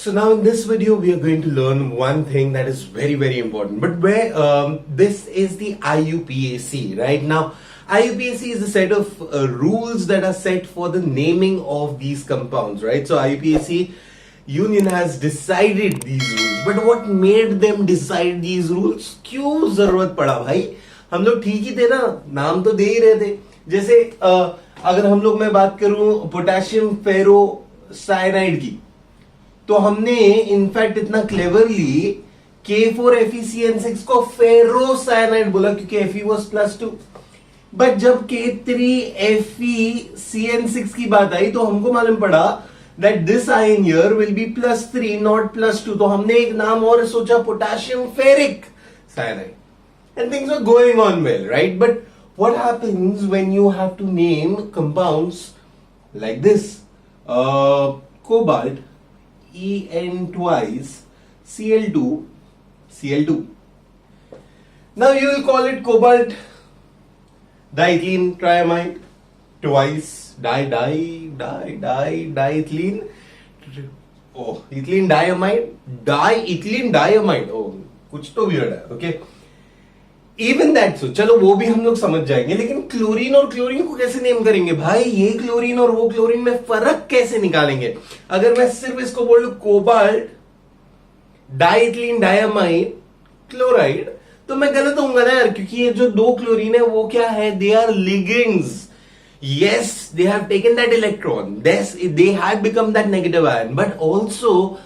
So now in this video we are going to learn one thing that is very very important. But where this is the IUPAC, right? Now IUPAC is a set of rules that are set for the naming of these compounds, right? So IUPAC union has decided these rules, but what made them decide these rules? क्यों जरूरत पड़ा भाई? हम लोग ठीक ही थे ना, नाम तो दे ही रहे थे. जैसे अगर हम लोग मैं बात करूं पोटेशियम फेरो साइनाइड की, तो हमने इनफैक्ट इतना क्लेवरली K4FeCN6 को फेरोसाइनाइड बोला क्योंकि Fe was +2. बट जब K3FeCN6 की बात आई तो हमको मालूम पड़ा that this ion here will be +3 not +2. तो हमने एक नाम और सोचा, potassium ferric cyanide, and things are going on well, right? But what happens when you have to name compounds like this? Cobalt En twice Cl2. Now you will call it cobalt diethylene triamide, twice diethylene. Oh, ethylene diamide. Oh, कुछ तो weird है. Okay. Even that, so चलो वो भी हम लोग समझ जाएंगे, लेकिन क्लोरीन और क्लोरीन को कैसे नेम करेंगे भाई? ये क्लोरीन और वो क्लोरीन में फर्क कैसे निकालेंगे? अगर मैं सिर्फ इसको बोल दूं कोबाल्ट डाइथिलीन डायमाइड क्लोराइड, तो मैं गलत होऊंगा ना यार, क्योंकि ये जो दो क्लोरीन है वो क्या है? They are ligands. Yes, they have taken that electron. They had become that negative ion, but also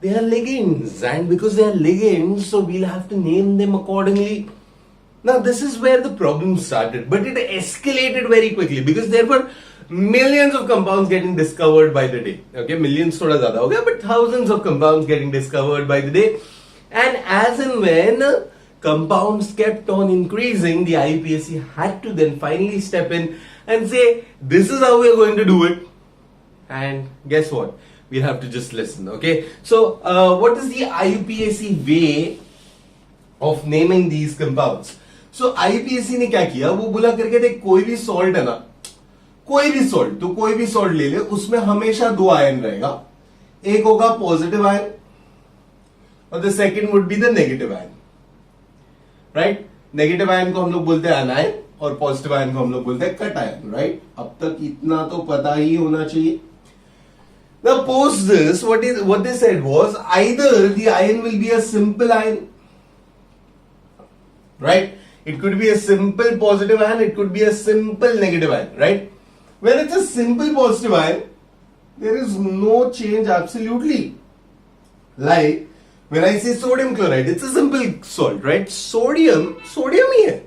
they are ligands, and because they are ligands, so we'll have to name them accordingly. Now this is where the problem started, but it escalated very quickly because there were millions of compounds getting discovered by the day. Okay, millions thoda zyada ho gaya, but thousands of compounds getting discovered by the day, and as and when compounds kept on increasing, the IUPAC had to then finally step in and say, this is how we are going to do it. And guess what? We'll have to just listen, okay? So, what is the IUPAC way of naming these compounds? So, IUPAC ने क्या किया? वो बोला करके थे, कोई भी salt है ना, कोई भी सॉल्ट, तो कोई भी सॉल्ट ले ले, उसमें हमेशा दो आयन रहेगा. एक होगा पॉजिटिव आयन और the second would be the negative ion, right? Negative ion को हम लोग बोलते हैं अनायन और पॉजिटिव आयन को हम लोग बोलते हैं कटायन, राइट? अब तक इतना तो पता ही होना चाहिए. Now post this, what they said was either the ion will be a simple ion, right? It could be a simple positive ion, it could be a simple negative ion, right? When it's a simple positive ion, there is no change absolutely. Like when I say sodium chloride, it's a simple salt, right? Sodium ही है.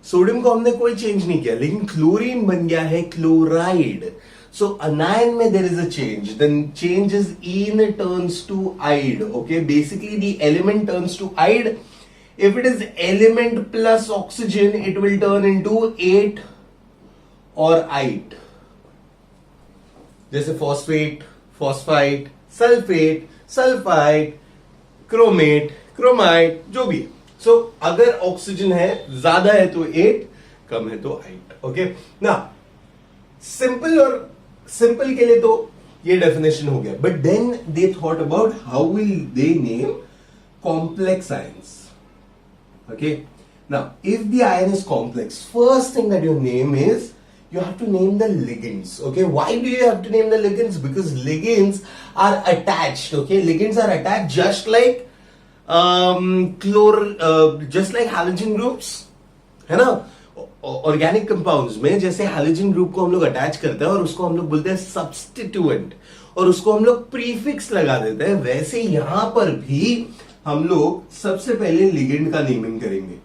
Sodium को हमने कोई change नहीं किया, लेकिन chlorine बन गया है क्लोराइड. So anion में there is a change. Then change is ene turns to ide. Okay, basically the element turns to ide. If it is element plus oxygen, it will turn into 8 or ite. जैसे phosphate, phosphite, sulfate, sulfite, chromate, chromite, जो भी. So अगर oxygen है ज्यादा है तो 8, कम है तो 8. ओके ना, सिंपल और सिंपल के लिए तो ये डेफिनेशन हो गया. But then they thought about how will they name complex ions. Okay now if the ion is complex, first thing that you name is you have to name the ligands. Okay, why do you have to name the ligands? Because ligands are attached. Okay, ligands are attached just like just like halogen groups, है ना? Organic compounds में जैसे halogen group को हम लोग attach करते हैं और उसको हम लोग बोलते हैं सब्स्टिट्यूएंट, और उसको हम लोग प्रीफिक्स लगा देते हैं, वैसे यहां पर भी हम लोग सबसे पहले लिगेंड का नेमिंग करेंगे.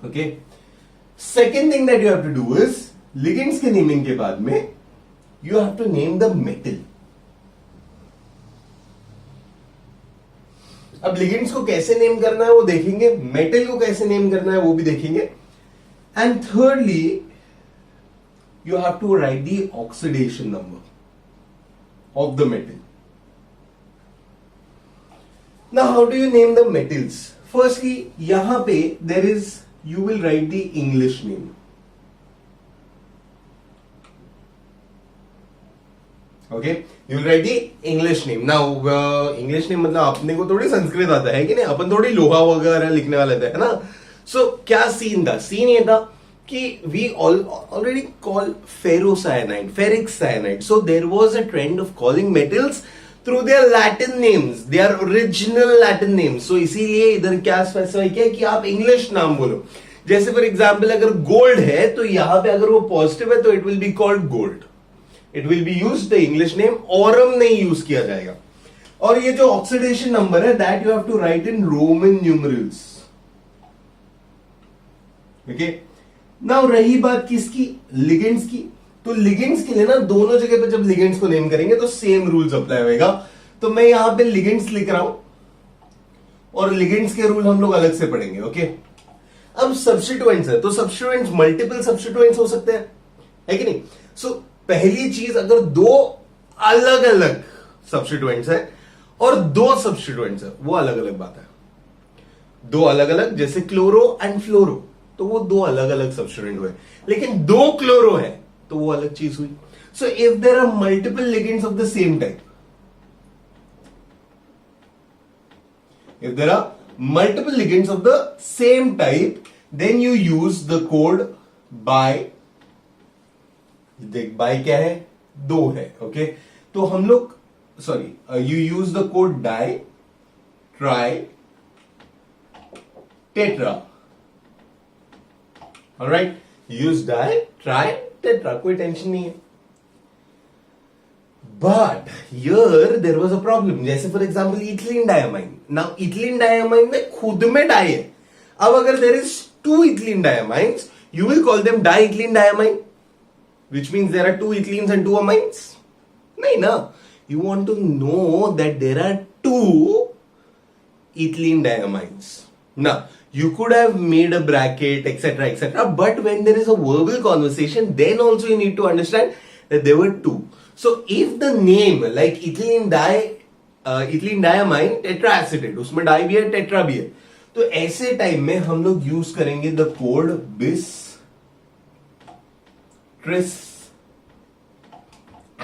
Okay, second thing that you have to do is, ligands के नेमिंग के बाद में you have to name the metal. अब लिगेंड्स को कैसे नेम करना है वो देखेंगे, मेटल को कैसे नेम करना है वो भी देखेंगे, and thirdly you have to write the oxidation number of the metal. Now how do you name the metals? Firstly यहां पे there is, you will write the English name. Okay, you will write the English name. Now English name मतलब अपने को थोड़ी संस्कृत आता है कि नहीं, अपन थोड़ी लोहा वगैरह लिखने वाले थे, है ना. सो क्या सीन था? सीन ये था कि we already call ferrocyanide, ferric cyanide. So there was a trend of calling metals through their Latin names, their original Latin names. So इसीलिए इधर क्या स्पेसिफाई किया कि आप इंग्लिश नाम बोलो. जैसे फॉर एग्जाम्पल अगर गोल्ड है तो यहां पे अगर वो पॉजिटिव है तो it will be called gold. It will be use the English name, aurum नहीं यूज किया जाएगा. और ये जो ऑक्सीडेशन नंबर है that you have to write in Roman numerals. Okay, now रही बात किसकी? लिगेंड्स की. तो लिगेंड्स के लिए ना दोनों जगह पे जब लिगेंड्स को नेम करेंगे तो सेम रूल्स अप्लाई होएगा. तो मैं यहां पे लिगेंड्स लिख रहा हूं और लिगेंड्स के रूल हम लोग अलग से पढ़ेंगे. ओके, अब सब्स्टिट्यूएंट्स है तो सब्स्टिट्यूएंट्स मल्टीपल सब्स्टिट्यूएंट्स हो सकते हैं, है कि नहीं. सो पहली चीज, अगर दो अलग अलग सब्स्टिट्यूएंट्स है और दो सब्स्टिट्यूएंट्स है वो अलग अलग बात है. दो अलग अलग, जैसे क्लोरो एंड फ्लोरो, तो वो दो अलग अलग सब्स्टिट्यूएंट हुए. लेकिन दो क्लोरो है तो वो अलग चीज हुई. So if there are multiple ligands of the same type, if there are multiple ligands of the same type, then you use the code by. देख by क्या है? दो है. ओके, तो हम लोग you use the code di, tri, tetra. Alright, use di, tri, tetra, कोई tension नहीं है. But here there was a problem. जैसे for example ethylene diamine. Now ethylene diamine में खुद में डाई है. अब अगर there is two ethylene diamines, you will call them di ethylene diamine, which means there are two ethylenes and two amines. नहीं ना, you want to know that there are two ethylene diamines. Now you could have made a bracket, etc., etc., but when there is a verbal conversation, then also you need to understand that there were two. So if the name like ethylene diamine tetraacetate, उसमें die भी है, tetra भी है, तो ऐसे time में हम लोग यूज करेंगे the code bis, tris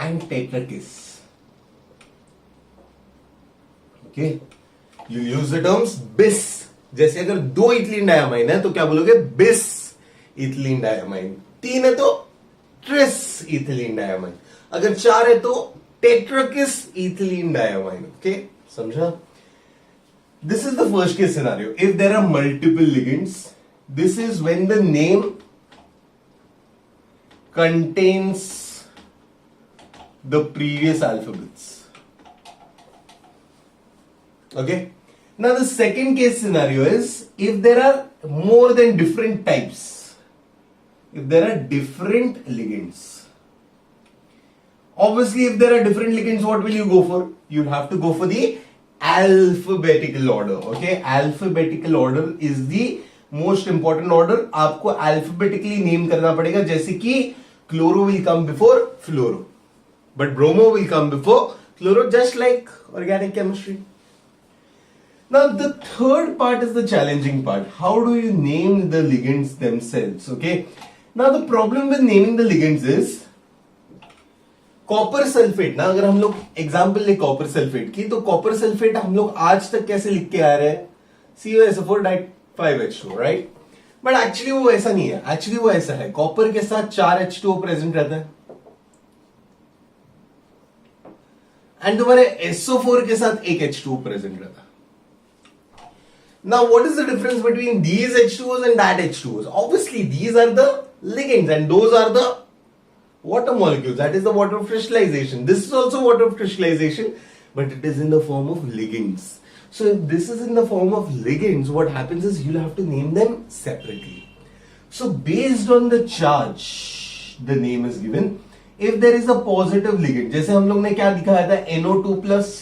and tetrakis. Okay, you use the terms bis. जैसे अगर दो इथिलीन डायमाइन है तो क्या बोलोगे? bis ethylene diamine. तीन है तो ट्रिस इथिलीन डायमाइन. अगर चार है तो टेट्राकिस इथिलीन डायमाइन. ओके, समझा? This is the first case scenario. If there are multiple ligands, this is when the name contains the previous alphabets. Okay, now the second case scenario is if there are more than different types, if there are different ligands. Obviously if there are different ligands, what will you go for? You'll have to go for the alphabetical order. Okay, alphabetical order is the most important order. आपको alphabetically name करना पड़ेगा. जैसे कि chloro will come before fluoro, but bromo will come before chloro, just like organic chemistry. Now the third part is the challenging part. How do you name the ligands themselves? Okay, now the problem with naming the ligands is copper sulphate. ना अगर हम लोग example ले copper sulphate की, तो copper sulphate हम लोग आज तक कैसे लिख के आ रहे हैं? COSO4 diet 5H2, right? But actually वो ऐसा नहीं है. एक्चुअली वो ऐसा है, कॉपर के साथ 4H2O प्रेजेंट रहता है एंड तुम्हारे SO4 के साथ एक H2O प्रेजेंट रहता है. Now what is the difference between these H2Os and that H2Os? Obviously these are the ligands and those are the water molecules. That is the water crystallization. This is also water crystallization, but it is in the form of ligands. So if this is in the form of ligands, what happens is you'll have to name them separately. So based on the charge, the name is given. If there is a positive ligand, जैसे हम लोग ने क्या दिखाया था, NO2 plus,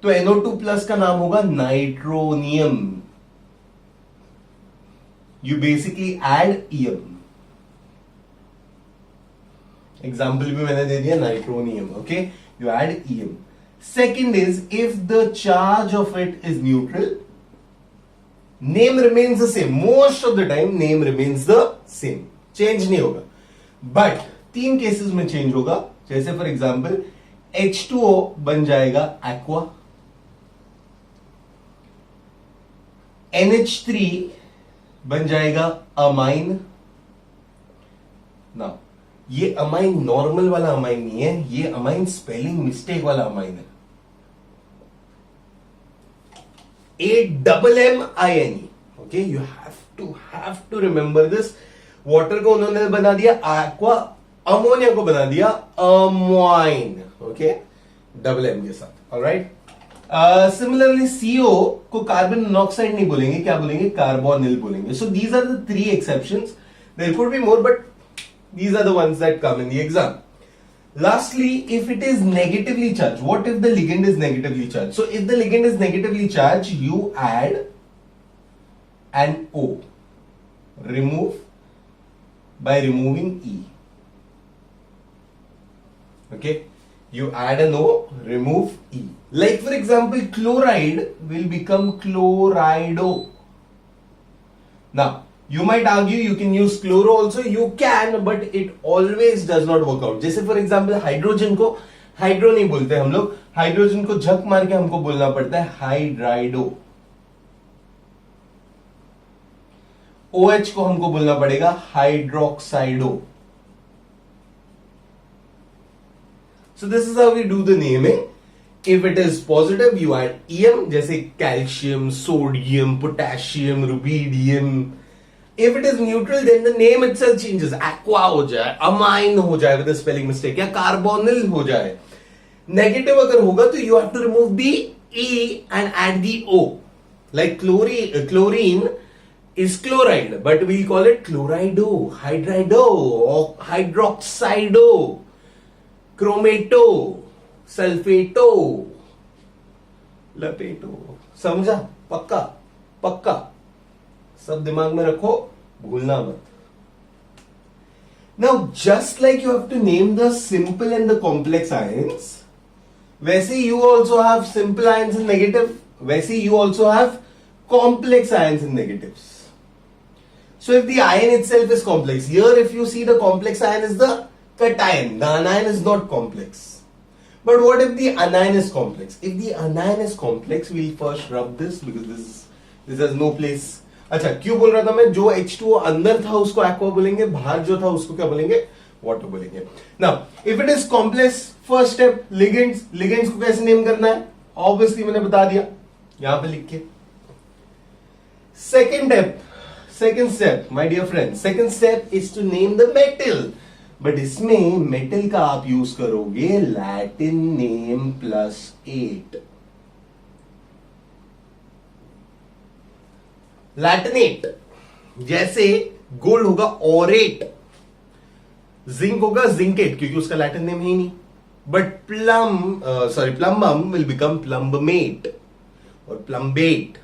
तो NO2 plus का नाम होगा nitronium. You basically add EM. Example भी मैंने दे दिया, nitronium. Okay, you add EM. Second is if the charge of it is neutral, name remains the same. Most of the time name remains the same, change नहीं होगा. But तीन cases में change होगा. जैसे फॉर एग्जाम्पल H2O बन जाएगा aqua, NH3 बन जाएगा अमाइन। ना, ये अमाइन नॉर्मल वाला अमाइन नहीं है, ये अमाइन स्पेलिंग मिस्टेक वाला अमाइन है। AMMINE, okay, you have to remember this. Water को उन्होंने बना दिया एक्वा, अमोनिया को बना दिया अमाइन, ओके, डबल एम के साथ। ऑलराइट, सिमिलरली CO को कार्बन मोनोऑक्साइड नहीं बोलेंगे, क्या बोलेंगे? कार्बोनिल बोलेंगे। So these are the 3 exceptions. There could be more, but these are the ones that come in the exam. Lastly, if it is negatively charged, what if the ligand is negatively charged? So if the ligand is negatively charged, you add an O, remove by removing E. Okay, you add an O, remove E. Like for example, chloride will become chlorido. Now you might argue you can use chloro also, you can, but it always does not work out. जैसे for example hydrogen को hydro नहीं बोलते हम लोग, hydrogen को झक मार के हमको बोलना पड़ता है हाइड्राइडो। OH को हमको बोलना पड़ेगा हाइड्रोक्साइडो। So this is how we do the naming. If it is positive, you add EM, जैसे calcium, sodium, potassium, rubidium. If it is neutral, then the name itself changes. Aqua हो जाए, amine हो जाए with a spelling mistake, या carbonyl हो जाए। Negative अगर होगा तो you have to remove the E and add the O. Like chlorine is chloride, but we'll call it chlorido, hydrido, or hydroxido, chromato, sulfato, लपेटो। समझा? पक्का पक्का सब दिमाग में रखो, भूलना मत। Now, just like you have to name the simple and the complex ions, वैसे you also have simple ions in negative, वैसे you also have complex ions in negatives. So if the ion itself is complex, here if you see the complex ion is the cation, the anion is not complex. But what if the anion is complex? If the anion is complex, we'll first rub this because this has no place. अच्छा, क्यों बोल रहा था मैं? जो H2O अंदर था उसको एक्वा बोलेंगे, बाहर जो था उसको क्या बोलेंगे? वाटर बोलेंगे। Now if it is complex, first step ligands. Ligands को कैसे नेम करना है? ऑब्वियसली मैंने बता दिया, यहां पे लिख के। Second step my dear friend, second step is to name the metal. But इसमें मेटल का आप यूज करोगे लैटिन नेम +8। लैटिनेट, जैसे गोल्ड होगा ऑरेट, जिंक होगा जिंकेट, क्योंकि उसका लैटिन नेम है ही नहीं। बट प्लम्बम विल बिकम प्लम्बमेट और प्लम्बेट।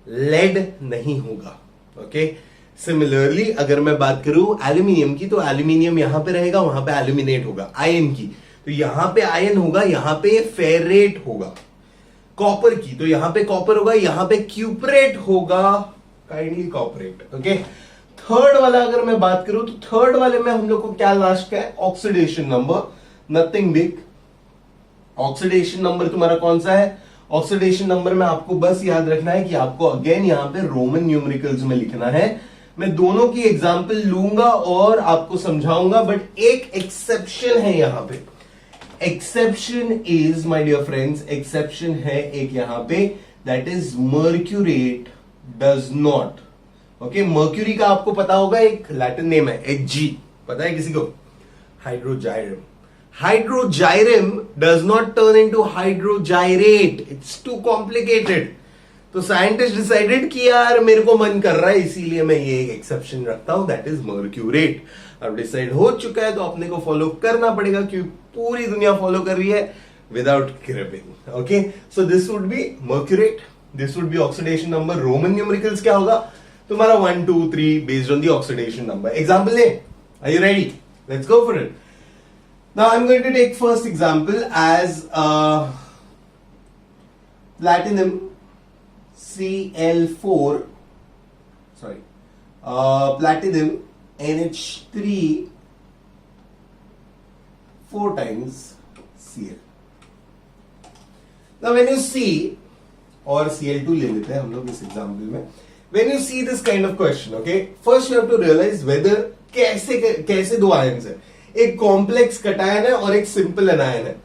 लेड नहीं होगा। ओके, सिमिलरली अगर मैं बात करूं एल्यूमिनियम की, तो एल्यूमिनियम यहां पे रहेगा, वहां पे एल्यूमिनेट होगा। आयन की, तो यहां पे आयन होगा, यहां पे फेरेट होगा। कॉपर की, तो यहां पे कॉपर होगा, यहां पे क्यूपरेट होगा, काइंडली कॉपरेट। ओके, थर्ड वाला अगर मैं बात करूं तो थर्ड वाले में हम लोग को क्या लास्ट का है? Oxidation number, nothing big. Oxidation number तुम्हारा कौन सा है? ऑक्सीडेशन नंबर में आपको बस याद रखना है कि आपको अगेन यहां पे रोमन न्यूमेरिकल्स में लिखना है। मैं दोनों की एग्जांपल लूंगा और आपको समझाऊंगा, बट एक एक्सेप्शन है यहां पे। Exception is my dear friends, exception है एक यहां पे, that is mercurate does not. Okay, mercury का आपको पता होगा एक लैटिन नेम है Hg, पता है किसी को? Hydrargyrum. Hydrargyrum does not turn into hydrargyrate, it's too complicated. तो साइंटिस्ट डिसाइडेड कि यार मेरे को मन कर रहा है, इसीलिए मैं ये एक एक्सेप्शन रखता हूं, दैट इज मर्क्यूरेट। अब डिसाइड हो चुका है तो अपने को फॉलो करना पड़ेगा, क्योंकि पूरी दुनिया फॉलो कर रही है without creeping. Okay, so this would be mercurate, this would be oxidation number. Roman numericals क्या होगा तुम्हारा? 1 2 3 based on the oxidation number. Example ले, are you ready? Let's go for it. Now I am going to take first example as platinum Cl4, sorry, platinum NH3 4 times Cl. Now when you see, और Cl2 ले लेते हैं हम लोग इस example में. When you see this kind of question, okay, first you have to realize whether कैसे दो आयन्स है. एक कॉम्प्लेक्स कटायन है और एक सिंपल अनायन है.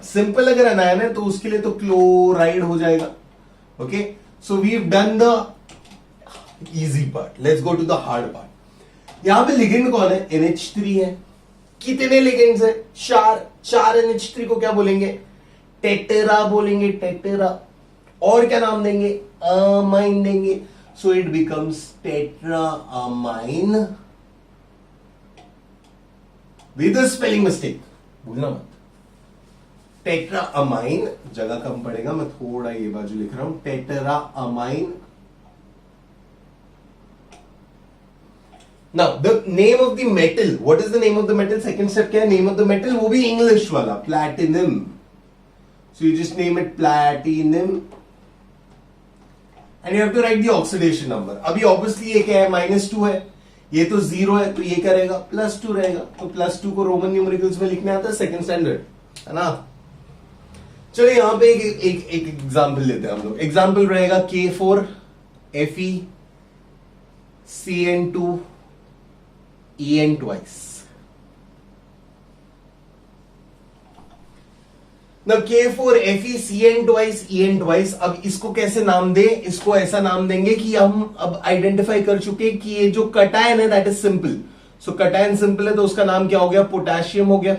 सिंपल अगर अनायन है तो उसके लिए तो क्लोराइड हो जाएगा. Okay, so we have done the easy part. Let's go to the hard part. यहां पे लिगेंड कौन है? NH3 है. कितने लिगेंड्स है? 4 NH3 को क्या बोलेंगे? टेटेरा बोलेंगे. टेटेरा. और क्या नाम देंगे? अमाइन देंगे. So it becomes tetra amine with a spelling mistake. भूलना मत. टेट्रा अमाइन, जगह कम पड़ेगा, मैं थोड़ा ये बाजू लिख रहा हूं. Tetra amine. Now, the name of the metal. What is the name of the metal? Second step क्या है? Name of the metal वो भी English वाला, platinum. So you just name it platinum. And you have to write the oxidation number. अभी obviously ये क्या है? -2 है. ये तो 0 है, तो ये क्या रहेगा? +2 रहेगा. तो +2 को रोमन न्यूमेरिकल्स में लिखने आता है सेकंड स्टैंडर्ड, है ना? चलो यहां पे एक एग्जाम्पल लेते हैं हम लोग. एग्जाम्पल रहेगा K4 Fe CN2 En twice. Now K4 Fe Cn twice En twice. अब इसको कैसे नाम दे? इसको ऐसा नाम देंगे कि हम अब आइडेंटिफाई कर चुके कि ये जो कटायन है that is simple. So cation simple है तो उसका नाम क्या हो गया? पोटेशियम हो गया.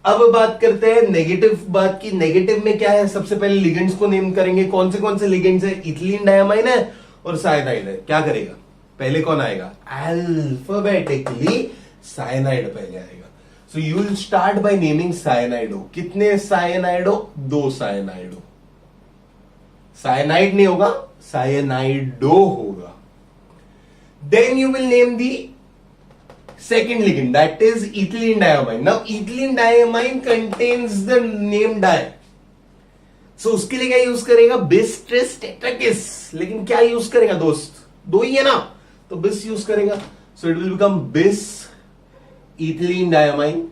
अब बात करते हैं नेगेटिव बात की. नेगेटिव में क्या है? सबसे पहले लिगेंड्स को नेम करेंगे. कौन से लिगेंड्स है? इथिलीन डायमाइन है और साइनाइड है. क्या करेगा? पहले कौन आएगा? अल्फाबेटिकली साइनाइड पहले आएगा. So you will start by naming cyanido. कितने साइनाइडो? 2 साइनाइडो. साइनाइड नहीं होगा, साइनाइडो होगा. Then you will name the second ligand, that is ethylene diamine. Now ethylene diamine contains the name di. So उसके लिए क्या use करेगा? bis tris tetracis. लेकिन क्या यूज करेगा दोस्त? 2 ही है ना, तो bis यूज करेगा. So it will become bis ethylene diamine.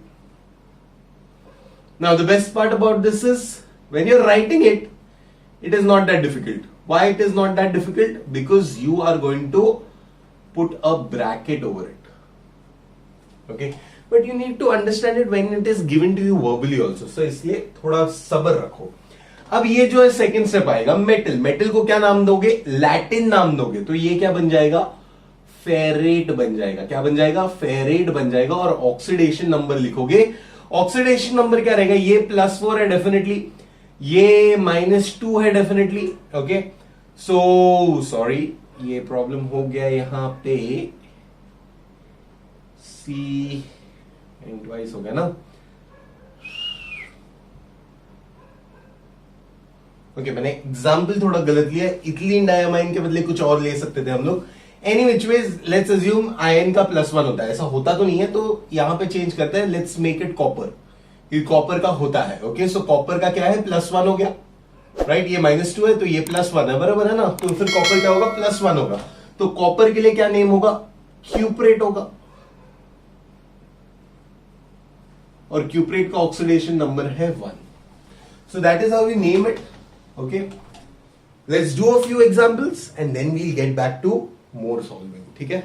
Now the best part about this is when you're writing it, it is not that difficult. Why it is not that difficult? Because you are going to put a bracket over it. Okay, but you need to understand it when it is given to you verbally also. So इसलिए थोड़ा सब्र रखो. अब ये जो है second step आएगा. Metal. Metal को क्या नाम दोगे? लैटिन नाम दोगे. तो ये क्या बन जाएगा? फेरेट बन जाएगा. क्या बन जाएगा? फेरेट बन जाएगा. और ऑक्सीडेशन नंबर लिखोगे. ऑक्सीडेशन नंबर क्या रहेगा? ये +4 है डेफिनेटली, ये -2 है डेफिनेटली. ओके, सो सॉरी, ये प्रॉब्लम हो गया यहां पे. ट्वाइस हो गया ना. ओके, मैंने एग्जाम्पल थोड़ा गलत लिया. इथिलीन डायमाइन के बदले कुछ और ले सकते थे हम लोग. Any which ways let's assume ion का +1 होता है. ऐसा होता तो नहीं है, तो यहां पे चेंज करते हैं. Let's make it copper. ये कॉपर का होता है. ओके, सो कॉपर का क्या है? +1 हो गया, राइट. ये -2 है तो ये +1 है, बराबर है ना. तो फिर कॉपर क्या होगा? +1 होगा. तो कॉपर के लिए क्या नेम होगा? क्यूप्रेट होगा. और क्यूप्रेट का ऑक्सीडेशन नंबर है 1. So that is how we name it. Okay, let's do a few examples and then we'll get back to more solving. ठीक है.